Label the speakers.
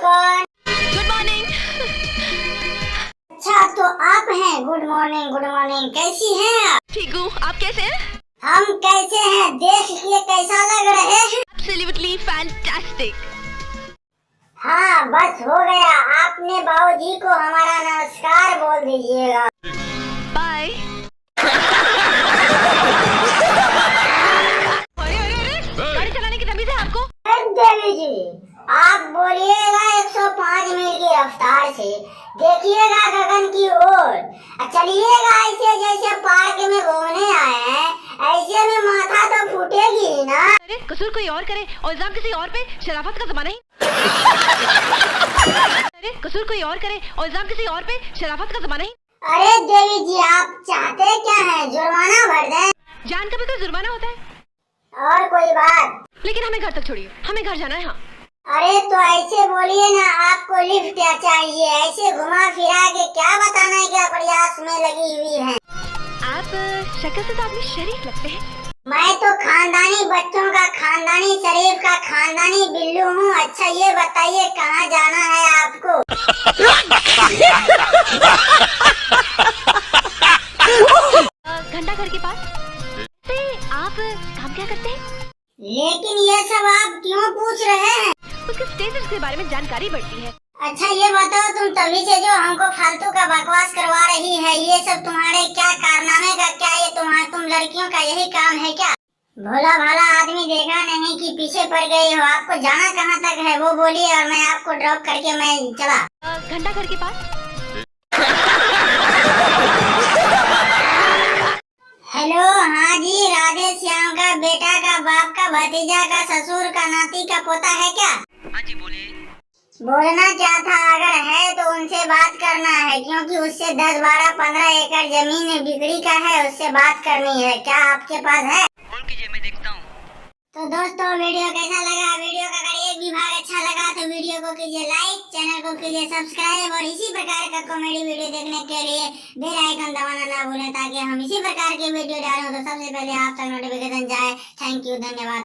Speaker 1: कौन?
Speaker 2: Good morning.
Speaker 1: अच्छा तो आप हैं। Good morning good morning. कैसी हैं आप?
Speaker 2: ठीक हूँ, आप कैसे हैं?
Speaker 1: हम कैसे हैं देख के कैसा लग रहे हैं?
Speaker 2: Absolutely fantastic।
Speaker 1: हाँ बस हो गया, आपने बाबूजी को हमारा नमस्कार बोल दीजिएगा।
Speaker 2: बाय। अरे अरे अरे, गाड़ी चलाने की तमीज है आपको?
Speaker 1: देवी जी आप बोलिएगा 105 मील की रफ्तार से, देखिएगा गगन की ओर, चलिएगा ऐसे जैसे पार्क में घूमने आए हैं, ऐसे में माथा तो फूटेगी ही ना।
Speaker 2: अरे कसूर कोई और करे और इल्जाम किसी और पे, शराफत का जमाना ही। अरे कसूर कोई और करे और इल्जाम किसी और पे, शराफत का जमाना ही।
Speaker 1: अरे देवी जी आप चाहते क्या है, जुर्माना भर दें?
Speaker 2: जान का भी कोई जुर्माना होता है।
Speaker 1: और कोई बात?
Speaker 2: लेकिन हमें घर तक छोड़िए, हमें घर जाना है। हाँ
Speaker 1: अरे तो ऐसे बोलिए ना, आपको लिफ्ट क्या चाहिए? ऐसे घुमा फिरा के क्या बताना है क्या प्रयास में लगी हुई है?
Speaker 2: आप शक्ल से तो आदमी शरीफ लगते हैं।
Speaker 1: मैं तो खानदानी बच्चों का खानदानी शरीफ का खानदानी बिल्लू हूँ। अच्छा ये बताइए कहाँ जाना है आपको?
Speaker 2: घंटा घर के पास। आप काम क्या करते हैं?
Speaker 1: लेकिन ये सब आप क्यों पूछ रहे हैं?
Speaker 2: उसके स्टेटस के बारे में जानकारी बढ़ती है।
Speaker 1: अच्छा ये बताओ, तुम तभी से जो हमको फालतू का बकवास करवा रही है, ये सब तुम्हारे क्या कारनामे का, क्या ये तुम लड़कियों का यही काम है क्या? भोला भाला आदमी देखा नहीं कि पीछे पड़ गई हो। आपको जाना कहाँ तक है वो बोलिए और मैं आपको ड्रॉप करके मैं चला।
Speaker 2: घंटा घर के पास।
Speaker 1: हेलो हाँ जी, राधे श्याम का बेटा का बाप का भतीजा का ससुर का नाती का पोता है क्या?
Speaker 2: हाँ जी बोलिए।
Speaker 1: बोलना क्या था, अगर है तो उनसे बात करना है, क्योंकि उससे 10, 12, 15 एकड़ जमीन बिक्री का है, उससे बात करनी है। क्या आपके पास है?
Speaker 2: कॉल कीजिए, मैं देखता हूँ।
Speaker 1: तो दोस्तों वीडियो कैसा लगा? वीडियो का अगर एक भी भाग अच्छा लगा तो वीडियो को कीजिए लाइक, चैनल को कीजिए सब्सक्राइब और इसी प्रकार का कॉमेडी वीडियो देखने के लिए बेल आइकन दबाना ना भूलें, ताकि हम इसी प्रकार के वीडियो डालें तो सबसे पहले आप तक नोटिफिकेशन जाए। थैंक यू, धन्यवाद।